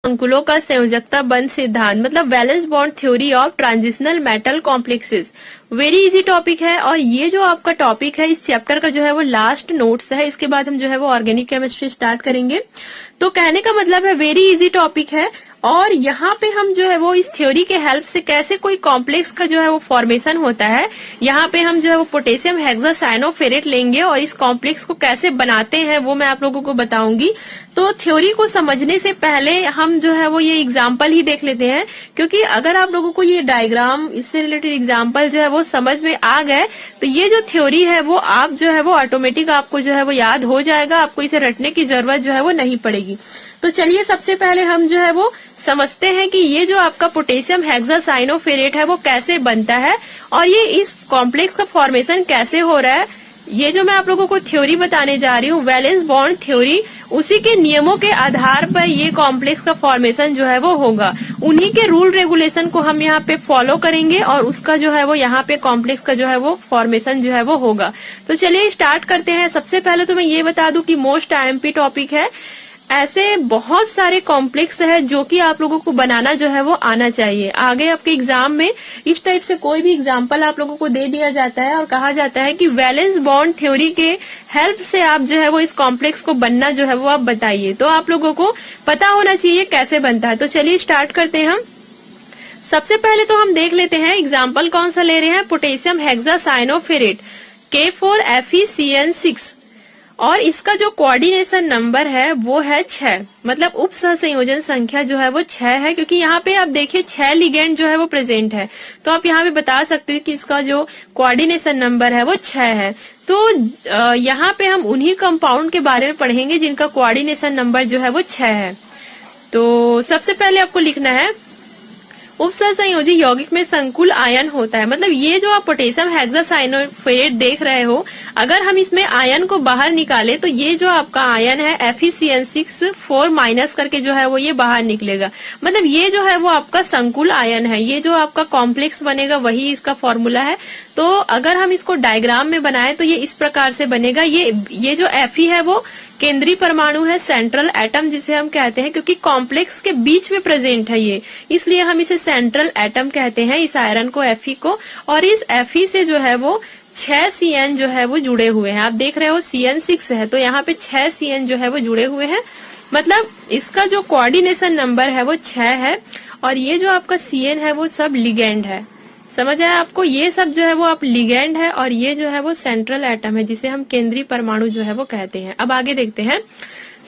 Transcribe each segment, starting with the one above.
अंकुलों का संयोजकता बंध सिद्धांत, मतलब valence bond theory of transitional metal complexes. Very easy topic है और ये जो आपका टॉपिक है इस चैप्टर का जो है वो लास्ट नोट्स है। इसके बाद हम जो है वो ऑर्गेनिक केमिस्ट्री स्टार्ट करेंगे। तो कहने का मतलब है वेरी इजी टॉपिक है और यहाँ पे हम जो है वो इस थ्योरी के हेल्प से कैसे कोई कॉम्प्लेक्स का जो है वो फॉर्मेशन होता है, यहाँ पे हम जो है वो पोटेशियम हेक्सासाइनोफेरेट लेंगे और इस कॉम्प्लेक्स को कैसे बनाते हैं वो मैं आप लोगों को बताऊंगी। तो थ्योरी को समझने से पहले हम जो है वो ये एग्जाम्पल ही देख लेते हैं, क्योंकि अगर आप लोगों को ये डायग्राम इससे रिलेटेड एग्जाम्पल जो है वो समझ में आ गए तो ये जो थ्योरी है वो आप जो है वो ऑटोमेटिक आपको जो है वो याद हो जाएगा, आपको इसे रटने की जरूरत जो है वो नहीं पड़ेगी। तो चलिए सबसे पहले हम जो है वो समझते हैं कि ये जो आपका पोटेशियम हेक्सासाइनोफेरेट है वो कैसे बनता है और ये इस कॉम्प्लेक्स का फॉर्मेशन कैसे हो रहा है। ये जो मैं आप लोगों को थ्योरी बताने जा रही हूँ वैलेंस बॉन्ड थ्योरी, उसी के नियमों के आधार पर ये कॉम्प्लेक्स का फॉर्मेशन जो है वो होगा। उन्हीं के रूल रेगुलेशन को हम यहाँ पे फॉलो करेंगे और उसका जो है वो यहाँ पे कॉम्प्लेक्स का जो है वो फॉर्मेशन जो है वो होगा। तो चलिए स्टार्ट करते हैं। सबसे पहले तो मैं ये बता दूं कि मोस्ट आईएमपी टॉपिक है। ऐसे बहुत सारे कॉम्प्लेक्स है जो कि आप लोगों को बनाना जो है वो आना चाहिए। आगे आपके एग्जाम में इस टाइप से कोई भी एग्जाम्पल आप लोगों को दे दिया जाता है और कहा जाता है कि वैलेंस बॉन्ड थ्योरी के हेल्प से आप जो है वो इस कॉम्प्लेक्स को बनना जो है वो आप बताइए। तो आप लोगों को पता होना चाहिए कैसे बनता है। तो चलिए स्टार्ट करते हैं हम। सबसे पहले तो हम देख लेते हैं एग्जाम्पल कौन सा ले रहे हैं, पोटेशियम हेक्सासाइनोफेरेट K4FeCN6 और इसका जो कोऑर्डिनेशन नंबर है वो है 6, मतलब उप सहसंयोजन संख्या जो है वो 6 है, क्योंकि यहाँ पे आप देखिए 6 लिगेंड जो है वो प्रेजेंट है। तो आप यहाँ पे बता सकते हैं कि इसका जो कोऑर्डिनेशन नंबर है वो 6 है। तो यहाँ पे हम उन्हीं कंपाउंड के बारे में पढ़ेंगे जिनका कोऑर्डिनेशन नंबर जो है वो 6 है। तो सबसे पहले आपको लिखना है उपसहसंयोजी यौगिक में संकुल आयन होता है, मतलब ये जो आप पोटेशियम हेक्सासाइनोफेरेट देख रहे हो, अगर हम इसमें आयन को बाहर निकाले तो ये जो आपका आयन है FeCN6 4 माइनस करके जो है वो ये बाहर निकलेगा। मतलब ये जो है वो आपका संकुल आयन है, ये जो आपका कॉम्प्लेक्स बनेगा वही इसका फॉर्मूला है। तो अगर हम इसको डायग्राम में बनाए तो ये इस प्रकार से बनेगा। ये जो Fe है वो केंद्रीय परमाणु है, सेंट्रल एटम जिसे हम कहते हैं, क्योंकि कॉम्प्लेक्स के बीच में प्रेजेंट है ये, इसलिए हम इसे सेंट्रल एटम कहते हैं इस आयरन को Fe को। और इस Fe से जो है वो 6 CN जो है वो जुड़े हुए हैं। आप देख रहे हो CN6 है तो यहाँ पे 6 CN जो है वो जुड़े हुए हैं, मतलब इसका जो कोऑर्डिनेशन नंबर है वो 6 है। और ये जो आपका CN है वो सब लिगेंड है, समझ आया आपको। ये सब जो है वो आप लिगेंड है और ये जो है वो सेंट्रल एटम है जिसे हम केंद्रीय परमाणु जो है वो कहते हैं। अब आगे देखते हैं।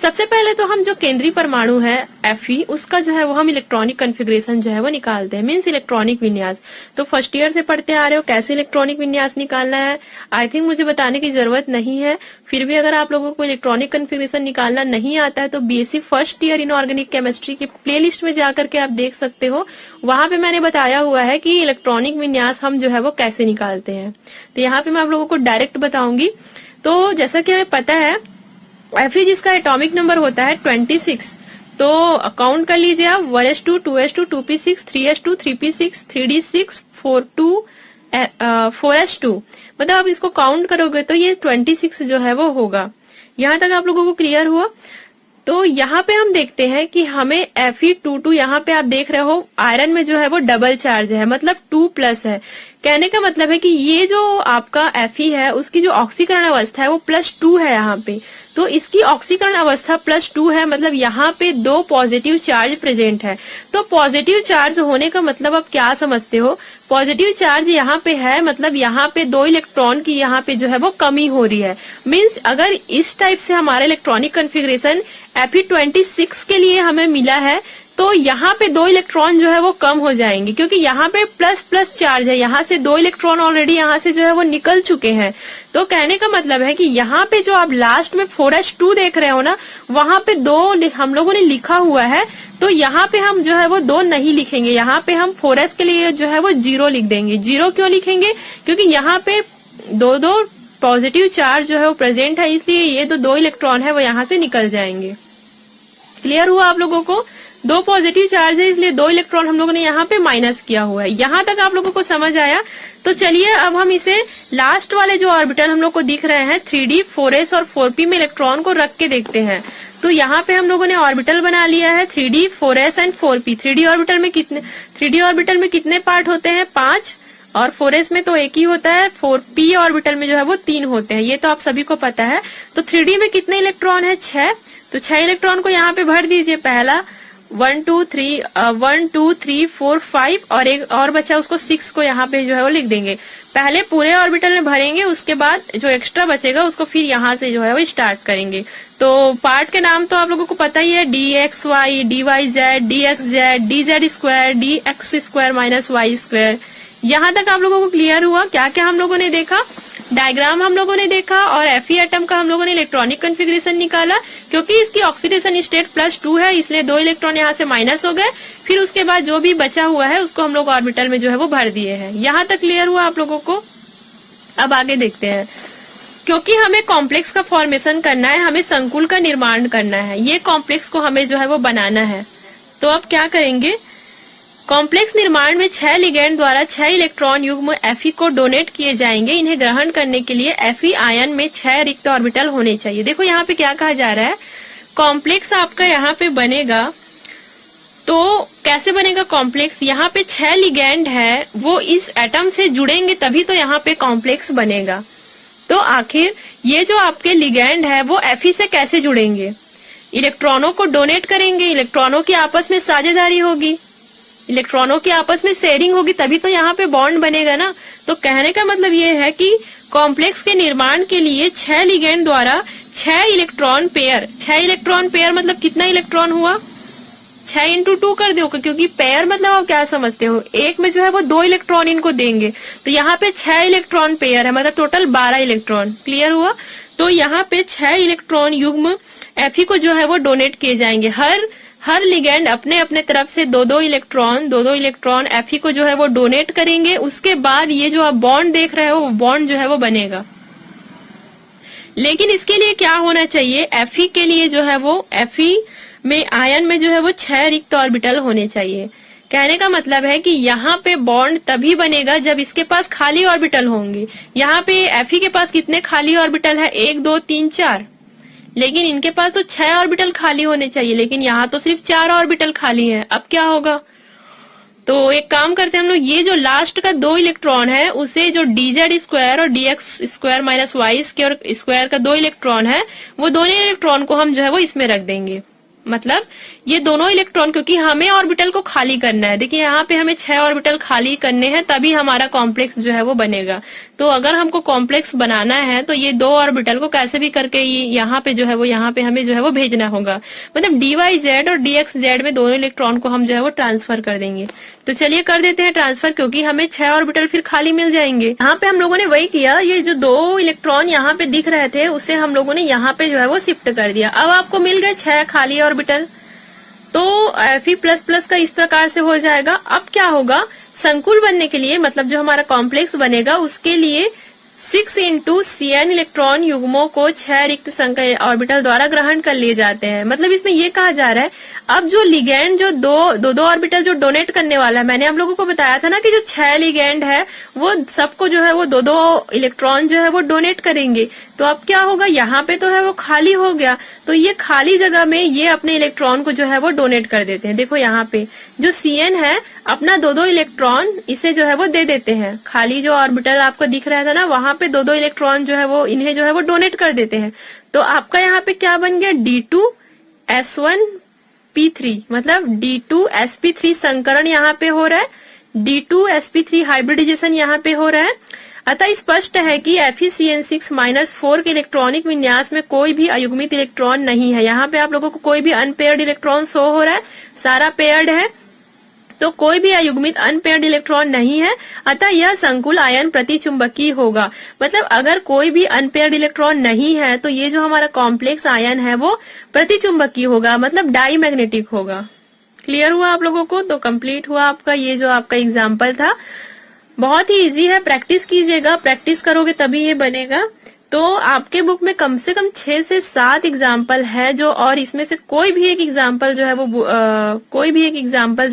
सबसे पहले तो हम जो केंद्रीय परमाणु है Fe उसका जो है वो हम इलेक्ट्रॉनिक कॉन्फ़िगरेशन जो है वो निकालते हैं, मींस इलेक्ट्रॉनिक विन्यास। तो फर्स्ट ईयर से पढ़ते आ रहे हो कैसे इलेक्ट्रॉनिक विन्यास निकालना है, आई थिंक मुझे बताने की जरूरत नहीं है। फिर भी अगर आप लोगों को इलेक्ट्रॉनिक कॉन्फ़िगरेशन निकालना नहीं आता है तो BSc first year in organic chemistry की प्लेलिस्ट में जाकर के आप देख सकते हो, वहां पे मैंने बताया हुआ है कि इलेक्ट्रॉनिक विन्यास हम जो है वो कैसे निकालते हैं। तो यहाँ पे मैं आप लोगों को डायरेक्ट बताऊंगी। तो जैसा कि हमें पता है Fe जिसका एटॉमिक नंबर होता है 26, तो काउंट कर लीजिए आप 1s2 2s2 2p6 3s2 3p6 3d6 4s2, मतलब आप इसको काउंट करोगे तो ये 26 जो है वो होगा। यहाँ तक आप लोगों को क्लियर हुआ। तो यहाँ पे हम देखते हैं कि हमें Fe22, यहाँ पे आप देख रहे हो आयरन में जो है वो डबल चार्ज है, मतलब 2+ है। कहने का मतलब है कि ये जो आपका Fe है उसकी जो ऑक्सीकरण अवस्था है वो +2 है यहाँ पे। तो इसकी ऑक्सीकरण अवस्था +2 है, मतलब यहाँ पे 2 पॉजिटिव चार्ज प्रेजेंट है। तो पॉजिटिव चार्ज होने का मतलब आप क्या समझते हो, पॉजिटिव चार्ज यहाँ पे है, मतलब यहाँ पे 2 इलेक्ट्रॉन की यहाँ पे जो है वो कमी हो रही है। मींस अगर इस टाइप से हमारा इलेक्ट्रॉनिक कॉन्फ़िगरेशन Fe26 के लिए हमें मिला है तो यहाँ पे 2 इलेक्ट्रॉन जो है वो कम हो जाएंगे, क्योंकि यहाँ पे प्लस चार्ज है, यहाँ से 2 इलेक्ट्रॉन ऑलरेडी यहाँ से जो है वो निकल चुके हैं। तो कहने का मतलब है कि यहाँ पे जो आप लास्ट में 4s2 देख रहे हो ना, वहां पे 2 हम लोगों ने लिखा हुआ है, तो यहाँ पे हम जो है वो 2 नहीं लिखेंगे, यहाँ पे हम 4s के लिए जो है वो 0 लिख देंगे। 0 क्यों लिखेंगे, क्योंकि यहाँ पे 2 पॉजिटिव चार्ज जो है वो प्रेजेंट है, इसलिए ये 2 इलेक्ट्रॉन है वो यहाँ से निकल जाएंगे। क्लियर हुआ आप लोगों को। 2 पॉजिटिव चार्ज है इसलिए 2 इलेक्ट्रॉन हम लोगों ने यहाँ पे माइनस किया हुआ है। यहाँ तक आप लोगों को समझ आया। तो चलिए अब हम इसे लास्ट वाले जो ऑर्बिटल हम लोग को दिख रहे हैं 3d 4s और 4p में इलेक्ट्रॉन को रख के देखते हैं। तो यहाँ पे हम लोगों ने ऑर्बिटल बना लिया है 3d 4s and 4p। 3d orbital में कितने पार्ट होते हैं? 5, और 4s में तो एक ही होता है। 4p ऑर्बिटल में जो है वो 3 होते हैं, ये तो आप सभी को पता है। तो 3d में कितने इलेक्ट्रॉन है? 6। तो 6 इलेक्ट्रॉन को यहाँ पे भर दीजिए। पहला 1 2 3 4 5 और एक और बचा, उसको 6 को यहाँ पे जो है वो लिख देंगे। पहले पूरे ऑर्बिटल में भरेंगे, उसके बाद जो एक्स्ट्रा बचेगा उसको फिर यहाँ से जो है वो स्टार्ट करेंगे। तो पार्ट के नाम तो आप लोगों को पता ही है, dxy, dyz, dxz, dz square, dx square minus y square. यहाँ तक आप लोगों को क्लियर हुआ? क्या क्या हम लोगों ने देखा? डायग्राम हम लोगों ने देखा और Fe एटम का हम लोगों ने इलेक्ट्रॉनिक कॉन्फ़िगरेशन निकाला। क्योंकि इसकी ऑक्सीडेशन स्टेट +2 है, इसलिए 2 इलेक्ट्रॉन यहाँ से माइनस हो गए। फिर उसके बाद जो भी बचा हुआ है उसको हम लोग ऑर्बिटल में जो है वो भर दिए हैं। यहाँ तक क्लियर हुआ आप लोगों को? अब आगे देखते हैं। क्योंकि हमें कॉम्प्लेक्स का फॉर्मेशन करना है, हमें संकुल का निर्माण करना है, ये कॉम्प्लेक्स को हमें जो है वो बनाना है। तो अब क्या करेंगे? कॉम्प्लेक्स निर्माण में 6 लिगेंड द्वारा 6 इलेक्ट्रॉन युग्म Fe को डोनेट किए जाएंगे। इन्हें ग्रहण करने के लिए Fe आयन में 6 रिक्त ऑर्बिटल होने चाहिए। देखो यहाँ पे क्या कहा जा रहा है, कॉम्प्लेक्स आपका यहाँ पे बनेगा। तो कैसे बनेगा कॉम्प्लेक्स? यहाँ पे 6 लिगेंड है, वो इस एटम से जुड़ेंगे तभी तो यहाँ पे कॉम्प्लेक्स बनेगा। तो आखिर ये जो आपके लिगेंड है वो Fe से कैसे जुड़ेंगे? इलेक्ट्रॉनों को डोनेट करेंगे, इलेक्ट्रॉनों की आपस में साझेदारी होगी, इलेक्ट्रॉनों की आपस में शेयरिंग होगी, तभी तो यहाँ पे बॉन्ड बनेगा ना। तो कहने का मतलब ये है कि कॉम्प्लेक्स के निर्माण के लिए 6 लिगेंड द्वारा 6 इलेक्ट्रॉन पेयर मतलब कितना इलेक्ट्रॉन हुआ? 6 इंटू 2 कर दो, क्योंकि पेयर मतलब आप क्या समझते हो, एक में जो है वो 2 इलेक्ट्रॉन इनको देंगे। तो यहाँ पे 6 इलेक्ट्रॉन पेयर है, मतलब टोटल 12 इलेक्ट्रॉन। क्लियर हुआ? तो यहाँ पे 6 इलेक्ट्रॉन युग्म Fe को जो है वो डोनेट किए जाएंगे। हर लिगेंड अपने अपने तरफ से 2-2 इलेक्ट्रॉन Fe को जो है वो डोनेट करेंगे। उसके बाद ये जो आप बॉन्ड देख रहे हो, वो बॉन्ड जो है वो बनेगा। लेकिन इसके लिए क्या होना चाहिए? Fe के लिए जो है वो Fe में आयन में जो है वो 6 रिक्त ऑर्बिटल होने चाहिए। कहने का मतलब है कि यहाँ पे बॉन्ड तभी बनेगा जब इसके पास खाली ऑर्बिटल होंगे। यहाँ पे Fe के पास कितने खाली ऑर्बिटल है? 1 2 3 4, लेकिन इनके पास तो 6 ऑर्बिटल खाली होने चाहिए, लेकिन यहाँ तो सिर्फ 4 ऑर्बिटल खाली हैं। अब क्या होगा? तो एक काम करते हैं हम लोग, ये जो लास्ट का 2 इलेक्ट्रॉन है उसे जो dz स्क्वायर और dx square minus y square का 2 इलेक्ट्रॉन है, वो दोनों इलेक्ट्रॉन को हम जो है वो इसमें रख देंगे। मतलब ये दोनों इलेक्ट्रॉन, क्योंकि हमें ऑर्बिटल को खाली करना है। देखिए यहाँ पे हमें 6 ऑर्बिटल खाली करने हैं, तभी हमारा कॉम्प्लेक्स जो है वो बनेगा। तो अगर हमको कॉम्प्लेक्स बनाना है तो ये 2 ऑर्बिटल को कैसे भी करके यहाँ पे जो है वो यहाँ पे हमें जो है वो भेजना होगा। मतलब dyz और dxz में दोनों इलेक्ट्रॉन को हम जो है वो ट्रांसफर कर देंगे। तो चलिए कर देते हैं ट्रांसफर, क्योंकि हमें 6 ऑर्बिटल फिर खाली मिल जाएंगे। यहाँ पे हम लोगों ने वही किया, ये जो 2 इलेक्ट्रॉन यहाँ पे दिख रहे थे उसे हम लोगों ने यहाँ पे जो है वो शिफ्ट कर दिया। अब आपको मिल गए 6 खाली ऑर्बिटल। तो Fe++ का इस प्रकार से हो जाएगा। अब क्या होगा? संकुल बनने के लिए, मतलब जो हमारा कॉम्प्लेक्स बनेगा उसके लिए 6 इंटू Cn इलेक्ट्रॉन युग्मों को 6 रिक्त संख्या ऑर्बिटल द्वारा ग्रहण कर लिए जाते हैं। मतलब इसमें ये कहा जा रहा है, अब जो लिगेंड जो दो ऑर्बिटल जो डोनेट करने वाला है, मैंने आप लोगों को बताया था ना कि जो 6 लिगेंड है वो सबको जो है वो 2-2 इलेक्ट्रॉन जो है वो डोनेट करेंगे। तो अब क्या होगा? यहाँ पे तो है वो खाली हो गया, तो ये खाली जगह में ये अपने इलेक्ट्रॉन को जो है वो डोनेट कर देते हैं। देखो यहाँ पे जो Cn है अपना 2-2 इलेक्ट्रॉन इसे जो है वो दे देते हैं। खाली जो ऑर्बिटल आपको दिख रहा था ना, वहां पे 2-2 इलेक्ट्रॉन जो है वो इन्हें जो है वो डोनेट कर देते हैं। तो आपका यहाँ पे क्या बन गया? D2S1P3, मतलब D2sp3 संकरण यहाँ पे हो रहा है, D2sp3 हाइब्रिडाइजेशन यहाँ पे हो रहा है। अतः स्पष्ट है कि FeCN6-4 के इलेक्ट्रॉनिक विन्यास में कोई भी अयुग्मित इलेक्ट्रॉन नहीं है। यहाँ पे आप लोगों को कोई भी अनपेयर्ड इलेक्ट्रॉन शो हो रहा है, सारा पेयर्ड है, तो कोई भी अयुग्मित अनपेयर्ड इलेक्ट्रॉन नहीं है। अतः यह संकुल आयन प्रतिचुंबकीय होगा। मतलब अगर कोई भी अनपेयर्ड इलेक्ट्रॉन नहीं है तो ये जो हमारा कॉम्प्लेक्स आयन है वो प्रतिचुंबकीय होगा, मतलब डाईमैग्नेटिक होगा। क्लियर हुआ आप लोगों को? तो कंप्लीट हुआ आपका ये जो आपका एग्जाम्पल था। बहुत ही इजी है, प्रैक्टिस कीजिएगा, प्रैक्टिस करोगे तभी ये बनेगा। तो आपके बुक में कम से कम 6 से 7 एग्जाम्पल है जो, और इसमें से कोई भी एक एग्जाम्पल जो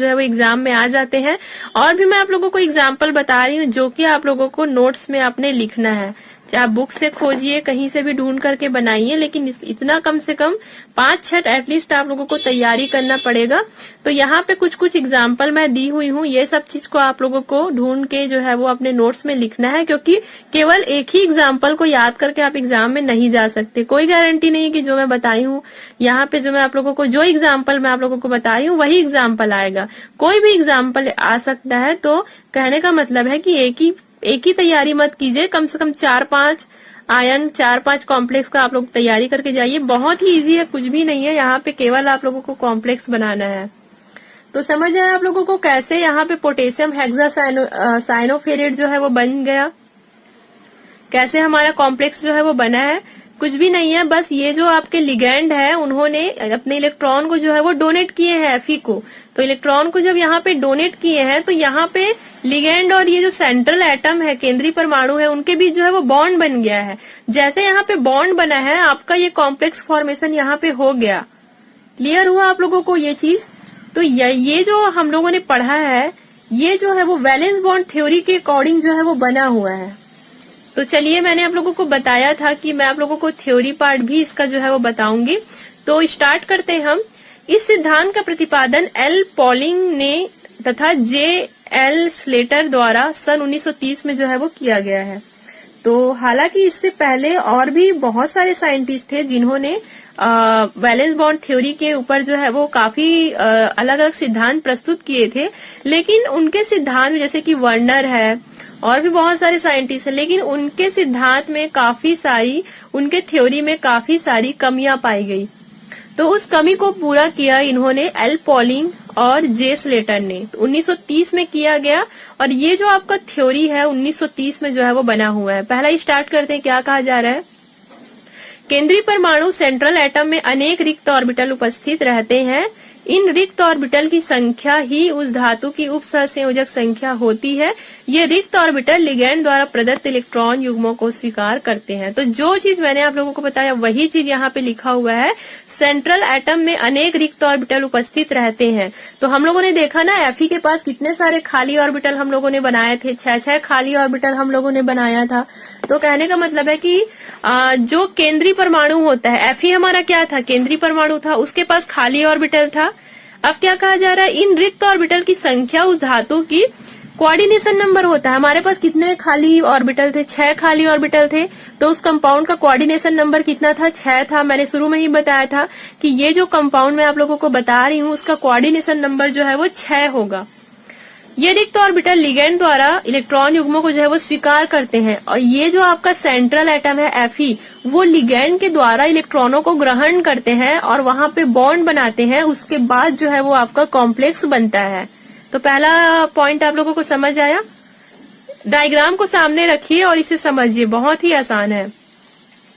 है वो एग्जाम में आ जाते हैं। और भी मैं आप लोगों को एग्जाम्पल बता रही हूँ जो कि आप लोगों को नोट्स में आपने लिखना है। चाहे बुक से खोजिए, कहीं से भी ढूंढ करके बनाइए, लेकिन इतना कम से कम 5-6 एटलीस्ट आप लोगों को तैयारी करना पड़ेगा। तो यहाँ पे कुछ कुछ एग्जाम्पल मैं दी हुई हूँ, ये सब चीज को आप लोगों को ढूंढ के जो है वो अपने नोट्स में लिखना है, क्योंकि केवल एक ही एग्जाम्पल को याद करके आप एग्जाम में नहीं जा सकते। कोई गारंटी नहीं कि जो मैं बताई हूँ यहाँ पे, जो मैं आप लोगों को जो एग्जाम्पल मैं आप लोगों को बताई हूँ वही एग्जाम्पल आएगा, कोई भी एग्जाम्पल आ सकता है। तो कहने का मतलब है कि एक ही तैयारी मत कीजिए, कम से कम 4-5 आयन, 4-5 कॉम्प्लेक्स का आप लोग तैयारी करके जाइए। बहुत ही इजी है, कुछ भी नहीं है, यहाँ पे केवल आप लोगों को कॉम्प्लेक्स बनाना है। तो समझ आया आप लोगों को कैसे यहाँ पे पोटेशियम हेक्सासाइनोफेरेट जो है वो बन गया, कैसे हमारा कॉम्प्लेक्स जो है वो बना है। कुछ भी नहीं है, बस ये जो आपके लिगेंड है उन्होंने अपने इलेक्ट्रॉन को जो है वो डोनेट किए हैं Fe को। तो इलेक्ट्रॉन को जब यहाँ पे डोनेट किए हैं तो यहाँ पे लिगेंड और ये जो सेंट्रल एटम है, केंद्रीय परमाणु है, उनके बीच जो है वो बॉन्ड बन गया है। जैसे यहाँ पे बॉन्ड बना है, आपका ये कॉम्प्लेक्स फॉर्मेशन यहाँ पे हो गया। क्लियर हुआ आप लोगों को ये चीज? तो ये जो हम लोगों ने पढ़ा है, ये जो है वो वैलेंस बॉन्ड थ्योरी के अकॉर्डिंग जो है वो बना हुआ है। तो चलिए, मैंने आप लोगों को बताया था कि मैं आप लोगों को थ्योरी पार्ट भी इसका जो है वो बताऊंगी। तो स्टार्ट करते हैं हम। इस सिद्धांत का प्रतिपादन एल पॉलिंग ने तथा J.L. स्लेटर द्वारा सन 1930 में जो है वो किया गया है। तो हालांकि इससे पहले और भी बहुत सारे साइंटिस्ट थे जिन्होंने वैलेंस बॉन्ड थ्योरी के ऊपर जो है वो काफी अलग अलग सिद्धांत प्रस्तुत किए थे, लेकिन उनके सिद्धांत जैसे कि वर्नर है और भी बहुत सारे साइंटिस्ट हैं, लेकिन उनके सिद्धांत में काफी सारी, उनके थ्योरी में काफी सारी कमियां पाई गई। तो उस कमी को पूरा किया इन्होंने एल पॉलिंग और J. स्लेटर ने। तो 1930 में किया गया, और ये जो आपका थ्योरी है 1930 में जो है वो बना हुआ है। पहला ही स्टार्ट करते हैं, क्या कहा जा रहा है। केंद्रीय परमाणु सेंट्रल एटम में अनेक रिक्त ऑर्बिटल उपस्थित रहते हैं। इन रिक्त ऑर्बिटल की संख्या ही उस धातु की उप सहसंयोजक संख्या होती है। ये रिक्त ऑर्बिटल लिगैंड द्वारा प्रदत्त इलेक्ट्रॉन युग्मों को स्वीकार करते हैं। तो जो चीज मैंने आप लोगों को बताया वही चीज यहाँ पे लिखा हुआ है। सेंट्रल एटम में अनेक रिक्त ऑर्बिटल उपस्थित रहते हैं। तो हम लोगों ने देखा ना, Fe के पास कितने सारे खाली ऑर्बिटल हम लोगों ने बनाए थे, 6 खाली ऑर्बिटल हम लोगों ने बनाया था। तो कहने का मतलब है कि जो केंद्रीय परमाणु होता है, Fe हमारा क्या था, केंद्रीय परमाणु था, उसके पास खाली ऑर्बिटल था। अब क्या कहा जा रहा है, इन रिक्त ऑर्बिटल की संख्या उस धातु की कोऑर्डिनेशन नंबर होता है। हमारे पास कितने खाली ऑर्बिटल थे, 6 खाली ऑर्बिटल थे। तो उस कंपाउंड का कोऑर्डिनेशन नंबर कितना था, 6 था। मैंने शुरू में ही बताया था कि ये जो कंपाउंड मैं आप लोगों को बता रही हूँ उसका कोऑर्डिनेशन नंबर जो है वो 6 होगा। ये रिक्त ऑर्बिटल लिगैंड द्वारा इलेक्ट्रॉन युग्मों को जो है वो स्वीकार करते हैं, और ये जो आपका सेंट्रल एटम है Fe, वो लिगैंड के द्वारा इलेक्ट्रॉनों को ग्रहण करते हैं और वहां पे बॉन्ड बनाते हैं। उसके बाद जो है वो आपका कॉम्प्लेक्स बनता है। तो पहला पॉइंट आप लोगों को समझ आया। डायग्राम को सामने रखिए और इसे समझिए, बहुत ही आसान है।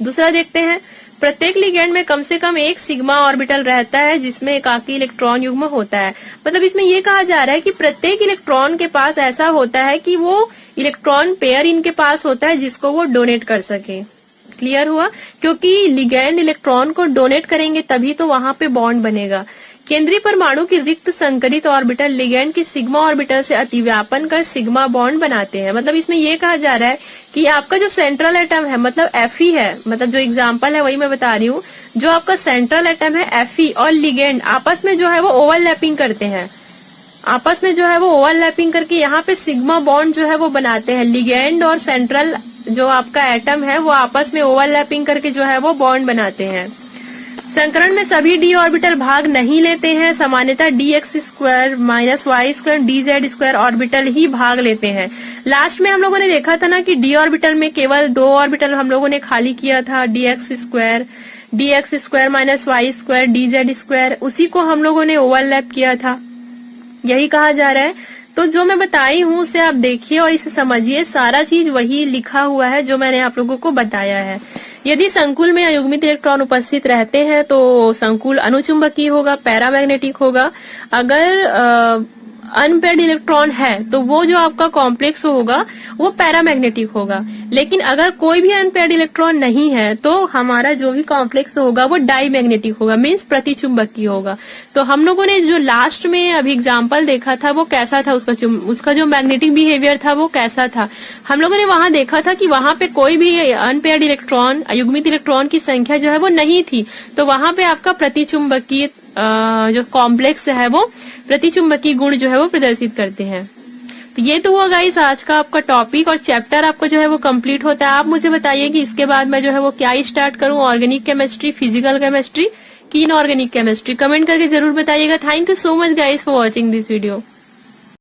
दूसरा देखते हैं, प्रत्येक लिगैंड में कम से कम एक सिग्मा ऑर्बिटल रहता है जिसमें एकाकी इलेक्ट्रॉन युग्म होता है। मतलब इसमें ये कहा जा रहा है कि प्रत्येक इलेक्ट्रॉन के पास ऐसा होता है कि वो इलेक्ट्रॉन पेयर इनके पास होता है जिसको वो डोनेट कर सके। क्लियर हुआ? क्योंकि लिगैंड इलेक्ट्रॉन को डोनेट करेंगे तभी तो वहां पे बॉन्ड बनेगा। केंद्रीय परमाणु की रिक्त संकरित ऑर्बिटल लिगैंड की सिग्मा ऑर्बिटल से अतिव्यापन कर सिग्मा बॉन्ड बनाते हैं। मतलब इसमें ये कहा जा रहा है कि आपका जो सेंट्रल एटम है, मतलब Fe है, मतलब जो एग्जांपल है वही मैं बता रही हूँ। जो आपका सेंट्रल एटम है Fe और लिगैंड आपस में जो है वो ओवरलैपिंग करते हैं। आपस में जो है वो ओवरलैपिंग करके यहाँ पे सिग्मा बॉन्ड जो है वो बनाते हैं। लिगैंड और सेंट्रल जो आपका एटम है वो आपस में ओवरलैपिंग करके जो है वो बॉन्ड बनाते हैं। संकरण में सभी d ऑर्बिटल भाग नहीं लेते हैं। सामान्यतः dx square minus y square dz square orbital ही भाग लेते हैं। लास्ट में हम लोगों ने देखा था ना कि d ऑर्बिटल में केवल 2 ऑर्बिटल हम लोगों ने खाली किया था, dx square minus y square dz square, उसी को हम लोगों ने ओवरलैप किया था। यही कहा जा रहा है। तो जो मैं बताई हूँ उसे आप देखिए और इसे समझिए। सारा चीज वही लिखा हुआ है जो मैंने आप लोगों को बताया है। यदि संकुल में अयुग्मित इलेक्ट्रॉन उपस्थित रहते हैं तो संकुल अनुचुंबकीय होगा, पैरामैग्नेटिक होगा। अगर अनपेयर्ड इलेक्ट्रॉन है तो वो जो आपका कॉम्प्लेक्स होगा वो पैरामैग्नेटिक होगा। लेकिन अगर कोई भी अनपेयर्ड इलेक्ट्रॉन नहीं है तो हमारा जो भी कॉम्प्लेक्स होगा वो डाईमैग्नेटिक होगा, मीन्स प्रतिचुंबकीय होगा। तो हम लोगों ने जो लास्ट में अभी एग्जाम्पल देखा था वो कैसा था, उसका जो मैग्नेटिक बिहेवियर था वो कैसा था। हम लोगों ने वहां देखा था कि वहां पे कोई भी अनपेयर्ड इलेक्ट्रॉन, अयुग्मित इलेक्ट्रॉन की संख्या जो है वो नहीं थी, तो वहां पे आपका प्रतिचुंबकीय जो कॉम्प्लेक्स है वो प्रतिचुंबकीय गुण जो है वो प्रदर्शित करते हैं। तो ये तो हुआ गाइस आज का आपका टॉपिक, और चैप्टर आपका जो है वो कंप्लीट होता है। आप मुझे बताइए कि इसके बाद मैं जो है वो क्या स्टार्ट करूं, ऑर्गेनिक केमिस्ट्री, फिजिकल केमिस्ट्री की इनऑर्गेनिक केमिस्ट्री। कमेंट करके जरूर बताइएगा। Thank you so much guys for watching this video.